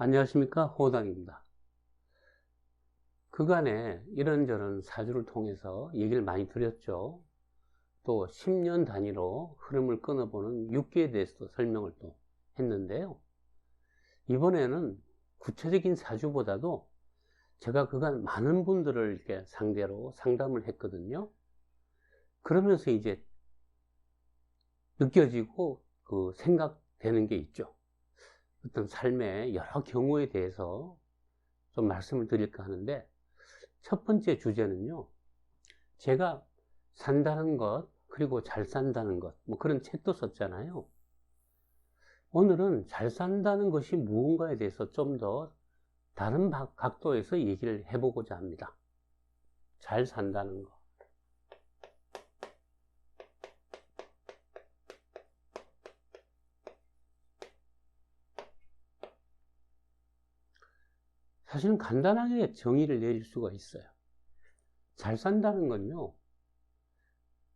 안녕하십니까, 호당입니다. 그간에 이런저런 사주를 통해서 얘기를 많이 드렸죠. 또 10년 단위로 흐름을 끊어보는 육기에 대해서도 설명을 또 했는데요. 이번에는 구체적인 사주보다도 제가 그간 많은 분들을 이렇게 상대로 상담을 했거든요. 그러면서 이제 느껴지고 생각되는 게 있죠. 어떤 삶의 여러 경우에 대해서 좀 말씀을 드릴까 하는데, 첫 번째 주제는요, 제가 산다는 것, 그리고 잘 산다는 것, 뭐 그런 책도 썼잖아요. 오늘은 잘 산다는 것이 무언가에 대해서 좀 더 다른 각도에서 얘기를 해보고자 합니다. 잘 산다는 것. 사실은 간단하게 정의를 내릴 수가 있어요. 잘 산다는 건요,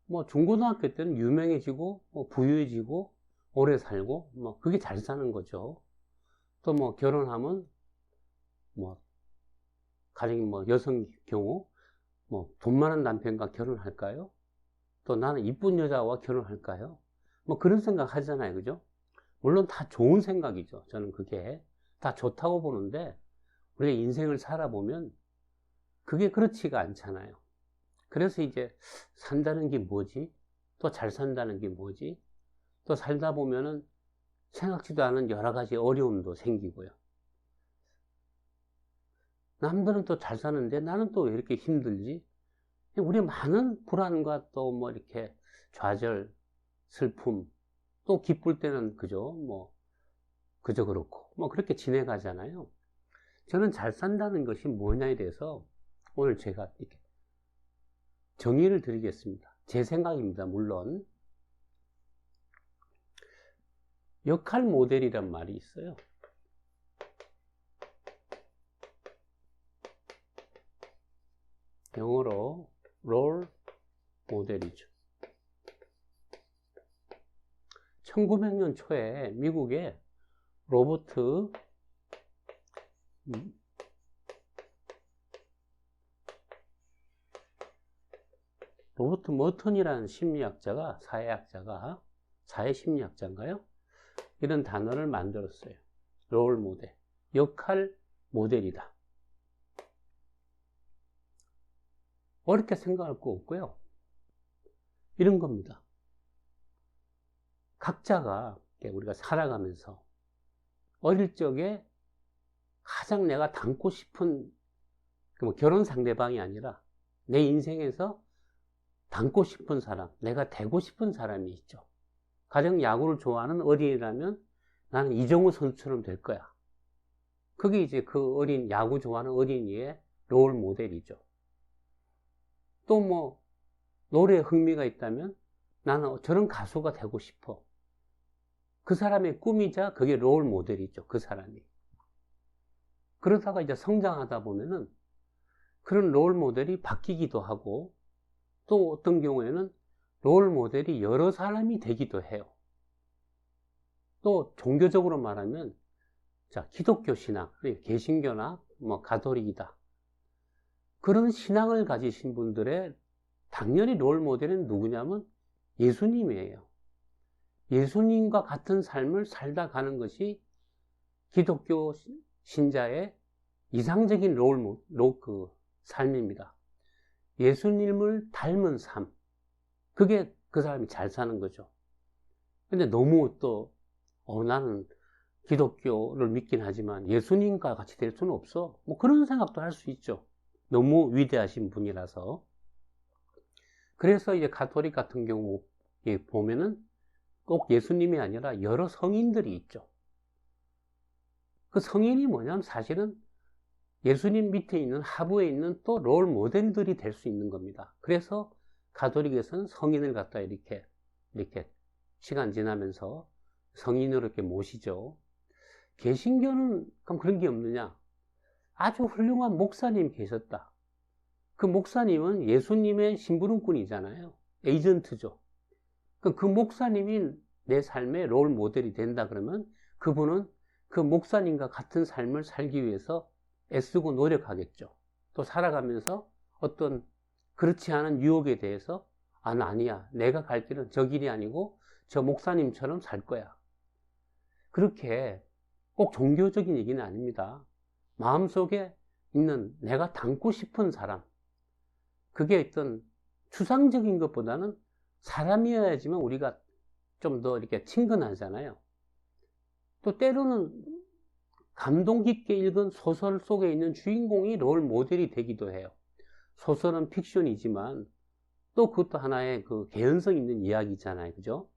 뭐 중고등학교 때는 유명해지고 부유해지고 오래 살고 뭐 그게 잘 사는 거죠. 또 뭐 결혼하면 뭐 가령 뭐 여성 경우 뭐 돈 많은 남편과 결혼할까요? 또 나는 이쁜 여자와 결혼할까요? 뭐 그런 생각 하잖아요, 그죠? 물론 다 좋은 생각이죠. 저는 그게 다 좋다고 보는데, 우리가 인생을 살아보면 그게 그렇지가 않잖아요. 그래서 이제 산다는 게 뭐지? 또 잘 산다는 게 뭐지? 또 살다 보면은 생각지도 않은 여러 가지 어려움도 생기고요. 남들은 또 잘 사는데 나는 또 왜 이렇게 힘들지? 우리 많은 불안과 또 뭐 이렇게 좌절, 슬픔, 또 기쁠 때는 그저 그렇고 뭐 그렇게 지내가잖아요. 저는 잘 산다는 것이 뭐냐에 대해서 오늘 제가 이렇게 정의를 드리겠습니다. 제 생각입니다, 물론. 역할 모델이란 말이 있어요. 영어로 롤 모델이죠. 1900년 초에 미국에 로버트 머턴이라는 심리학자가, 사회심리학자인가요? 이런 단어를 만들었어요. 롤 모델, 역할 모델이다. 어렵게 생각할 거 없고요. 이런 겁니다. 각자가 우리가 살아가면서 어릴 적에 가장 내가 닮고 싶은, 결혼 상대방이 아니라 내 인생에서 닮고 싶은 사람, 내가 되고 싶은 사람이 있죠. 가령 야구를 좋아하는 어린이라면 나는 이정우 선수처럼 될 거야. 그게 이제 그 야구 좋아하는 어린이의 롤 모델이죠. 또 뭐 노래에 흥미가 있다면 나는 저런 가수가 되고 싶어. 그 사람의 꿈이자 그게 롤 모델이죠, 그 사람이. 그러다가 이제 성장하다 보면은 그런 롤 모델이 바뀌기도 하고, 또 어떤 경우에는 롤 모델이 여러 사람이 되기도 해요. 또 종교적으로 말하면, 자, 기독교 신앙, 개신교나 뭐 가톨릭이다. 그런 신앙을 가지신 분들의 당연히 롤 모델은 누구냐면 예수님이에요. 예수님과 같은 삶을 살다 가는 것이 기독교 신자의 이상적인 삶입니다. 예수님을 닮은 삶. 그게 그 사람이 잘 사는 거죠. 근데 너무 또, 나는 기독교를 믿긴 하지만 예수님과 같이 될 수는 없어. 뭐 그런 생각도 할 수 있죠. 너무 위대하신 분이라서. 그래서 이제 가톨릭 같은 경우에 보면은 꼭 예수님이 아니라 여러 성인들이 있죠. 그 성인이 뭐냐면 사실은 예수님 밑에 있는, 하부에 있는 또 롤 모델들이 될 수 있는 겁니다. 그래서 가톨릭에서는 성인을 갖다 이렇게 시간 지나면서 성인으로 이렇게 모시죠. 개신교는 그럼 그런 게 없느냐? 아주 훌륭한 목사님 계셨다. 그 목사님은 예수님의 심부름꾼이잖아요. 에이전트죠. 그 목사님이 내 삶의 롤 모델이 된다 그러면 그분은 그 목사님과 같은 삶을 살기 위해서 애쓰고 노력하겠죠. 또 살아가면서 어떤 그렇지 않은 유혹에 대해서 아니야. 내가 갈 길은 저 길이 아니고 저 목사님처럼 살 거야. 그렇게 꼭 종교적인 얘기는 아닙니다. 마음속에 있는 내가 닮고 싶은 사람. 그게 어떤 추상적인 것보다는 사람이어야지만 우리가 좀 더 이렇게 친근하잖아요. 또 때로는 감동 깊게 읽은 소설 속에 있는 주인공이 롤 모델이 되기도 해요. 소설은 픽션이지만 또 그것도 하나의 그 개연성 있는 이야기잖아요. 그죠?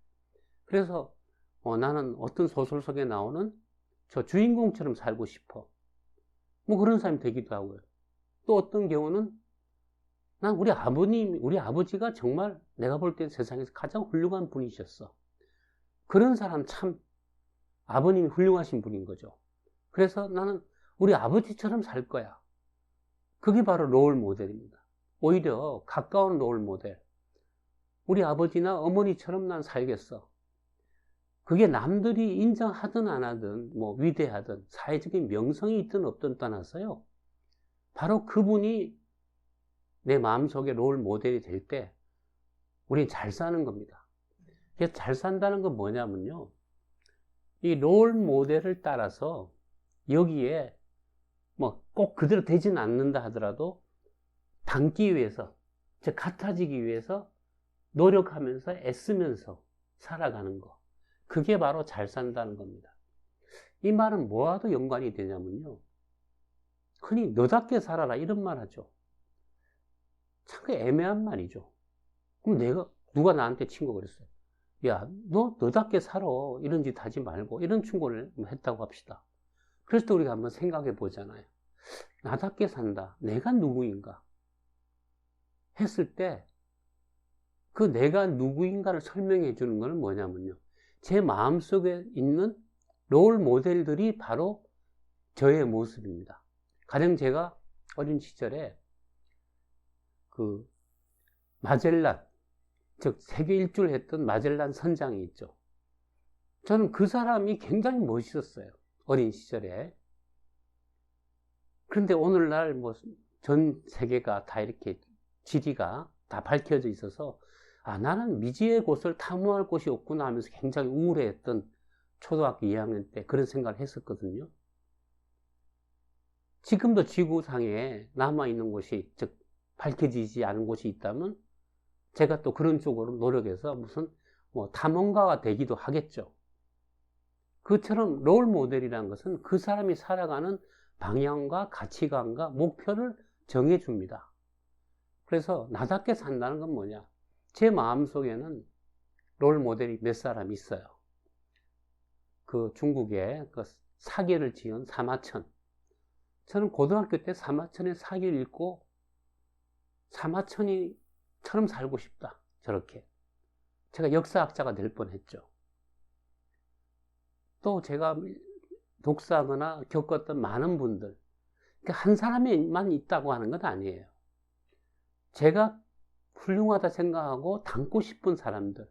그래서 나는 어떤 소설 속에 나오는 저 주인공처럼 살고 싶어. 뭐 그런 사람이 되기도 하고요. 또 어떤 경우는 난 우리 아버지가 정말 내가 볼 때 세상에서 가장 훌륭한 분이셨어. 그런 사람 참 아버님이 훌륭하신 분인 거죠. 그래서 나는 우리 아버지처럼 살 거야. 그게 바로 롤 모델입니다. 오히려 가까운 롤 모델. 우리 아버지나 어머니처럼 난 살겠어. 그게 남들이 인정하든 안 하든 뭐 위대하든 사회적인 명성이 있든 없든 떠나서요. 바로 그분이 내 마음속에 롤 모델이 될 때 우린 잘 사는 겁니다. 그래서 잘 산다는 건 뭐냐면요. 이 롤 모델을 따라서 여기에 뭐 꼭 그대로 되지는 않는다 하더라도 닮기 위해서, 즉 같아지기 위해서 노력하면서 애쓰면서 살아가는 거. 그게 바로 잘 산다는 겁니다. 이 말은 뭐와도 연관이 되냐면요. 흔히 너답게 살아라 이런 말 하죠. 참 애매한 말이죠. 그럼 누가 나한테 친구 그랬어요. 야, 너답게 살아. 이런 짓 하지 말고. 이런 충고를 했다고 합시다. 그래서 또 우리가 한번 생각해 보잖아요. 나답게 산다. 내가 누구인가? 했을 때, 그 내가 누구인가를 설명해 주는 건 뭐냐면요. 제 마음속에 있는 롤 모델들이 바로 저의 모습입니다. 가령 제가 어린 시절에 그 마젤란, 즉 세계 일주를 했던 마젤란 선장이 있죠. 저는 그 사람이 굉장히 멋있었어요. 어린 시절에. 그런데 오늘날 뭐 전 세계가 다 이렇게 지리가 다 밝혀져 있어서 나는 미지의 곳을 탐험할 곳이 없구나 하면서 굉장히 우울해했던 초등학교 2학년 때 그런 생각을 했었거든요. 지금도 지구상에 남아있는 곳이, 즉 밝혀지지 않은 곳이 있다면 제가 또 그런 쪽으로 노력해서 무슨 뭐 탐험가가 되기도 하겠죠. 그처럼 롤 모델이라는 것은 그 사람이 살아가는 방향과 가치관과 목표를 정해줍니다. 그래서 나답게 산다는 건 뭐냐? 제 마음속에는 롤 모델이 몇 사람 있어요. 그 중국에 그 사계를 지은 사마천. 저는 고등학교 때 사마천의 사계를 읽고 사마천이처럼 살고 싶다. 저렇게. 제가 역사학자가 될 뻔했죠. 또 제가 독사하거나 겪었던 많은 분들, 한 사람만 있다고 하는 건 아니에요. 제가 훌륭하다 생각하고 닮고 싶은 사람들,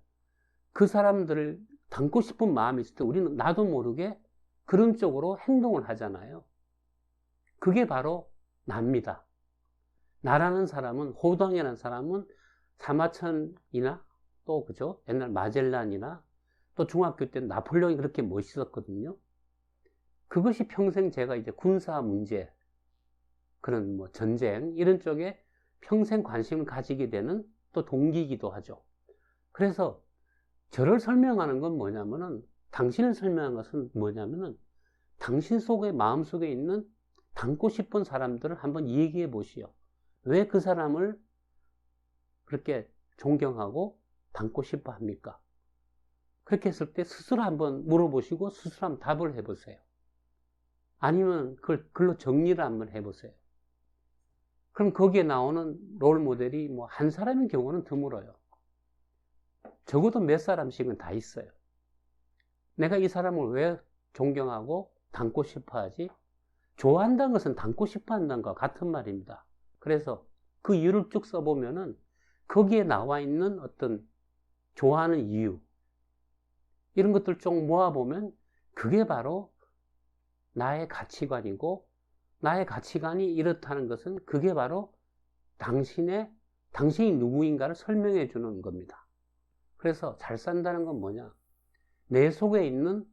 그 사람들을 닮고 싶은 마음이 있을 때 우리는 나도 모르게 그런 쪽으로 행동을 하잖아요. 그게 바로 나입니다. 나라는 사람은, 호당이라는 사람은 사마천이나 또 그죠? 옛날 마젤란이나 또 중학교 때 나폴레옹이 그렇게 멋있었거든요. 그것이 평생 제가 이제 군사 문제, 그런 뭐 전쟁 이런 쪽에 평생 관심을 가지게 되는 또 동기이기도 하죠. 그래서 저를 설명하는 건 뭐냐면은, 당신을 설명하는 것은 뭐냐면은 당신 속에, 마음속에 있는 닮고 싶은 사람들을 한번 얘기해 보시오. 왜 그 사람을 그렇게 존경하고 닮고 싶어 합니까? 그렇게 했을 때 스스로 한번 물어보시고 스스로 한번 답을 해보세요. 아니면 글로 정리를 한번 해보세요. 그럼 거기에 나오는 롤 모델이 뭐 한 사람인 경우는 드물어요. 적어도 몇 사람씩은 다 있어요. 내가 이 사람을 왜 존경하고 닮고 싶어 하지? 좋아한다는 것은 닮고 싶어 한다는 것과 같은 말입니다. 그래서 그 이유를 쭉 써보면은 거기에 나와 있는 어떤 좋아하는 이유, 이런 것들 쭉 모아보면 그게 바로 나의 가치관이고, 나의 가치관이 이렇다는 것은 그게 바로 당신이 누구인가를 설명해 주는 겁니다. 그래서 잘 산다는 건 뭐냐? 내 속에 있는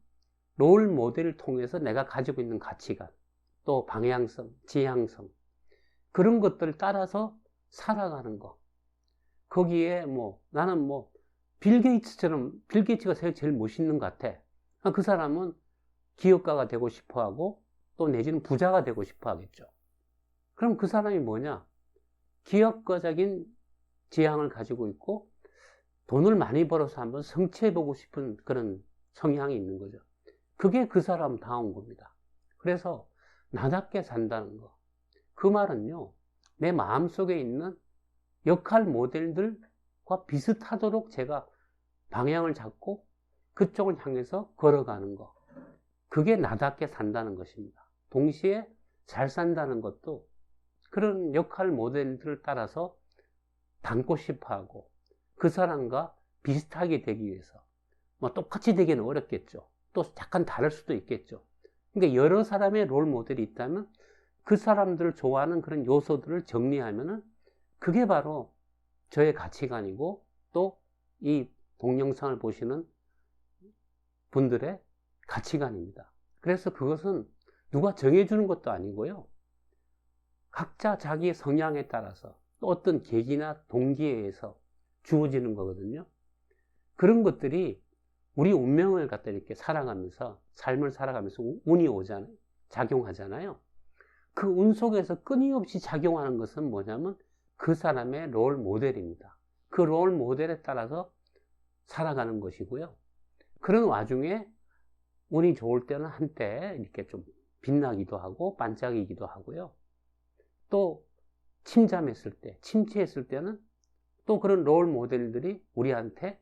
롤 모델을 통해서 내가 가지고 있는 가치관, 또 방향성, 지향성, 그런 것들을 따라서 살아가는 거. 거기에 나는 빌 게이츠가 제일 멋있는 것 같아. 그 사람은 기업가가 되고 싶어 하고, 또 내지는 부자가 되고 싶어 하겠죠. 그럼 그 사람이 뭐냐? 기업가적인 지향을 가지고 있고, 돈을 많이 벌어서 한번 성취해보고 싶은 그런 성향이 있는 거죠. 그게 그 사람다운 겁니다. 그래서 나답게 산다는 거. 그 말은요, 내 마음속에 있는 역할 모델들과 비슷하도록 제가 방향을 잡고 그쪽을 향해서 걸어가는 거. 그게 나답게 산다는 것입니다. 동시에 잘 산다는 것도 그런 역할 모델들을 따라서 닮고 싶어 하고, 그 사람과 비슷하게 되기 위해서, 똑같이 되기는 어렵겠죠. 또 약간 다를 수도 있겠죠. 그러니까 여러 사람의 롤 모델이 있다면 그 사람들을 좋아하는 그런 요소들을 정리하면은 그게 바로 저의 가치관이고, 또 이 동영상을 보시는 분들의 가치관입니다. 그래서 그것은 누가 정해주는 것도 아니고요. 각자 자기의 성향에 따라서 또 어떤 계기나 동기에 의해서 주어지는 거거든요. 그런 것들이 우리 운명을 갖다 이렇게 살아가면서, 삶을 살아가면서 운이 작용하잖아요. 그 운 속에서 끊임없이 작용하는 것은 뭐냐면 그 사람의 롤 모델입니다. 그 롤 모델에 따라서 살아가는 것이고요. 그런 와중에 운이 좋을 때는 한때 이렇게 좀 빛나기도 하고 반짝이기도 하고요. 또 침체했을 때는 또 그런 롤 모델들이 우리한테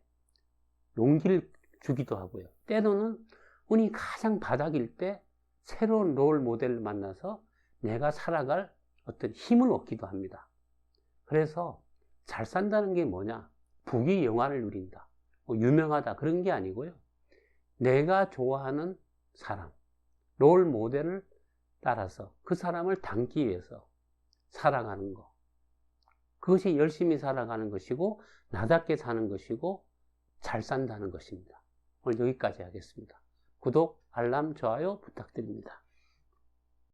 용기를 주기도 하고요. 때로는 운이 가장 바닥일 때 새로운 롤 모델을 만나서 내가 살아갈 어떤 힘을 얻기도 합니다. 그래서 잘 산다는 게 뭐냐? 부귀 영화를 누린다, 유명하다, 그런 게 아니고요. 내가 좋아하는 사람, 롤 모델을 따라서 그 사람을 닮기 위해서 살아가는 거. 그것이 열심히 살아가는 것이고, 나답게 사는 것이고, 잘 산다는 것입니다. 오늘 여기까지 하겠습니다. 구독, 알람, 좋아요 부탁드립니다.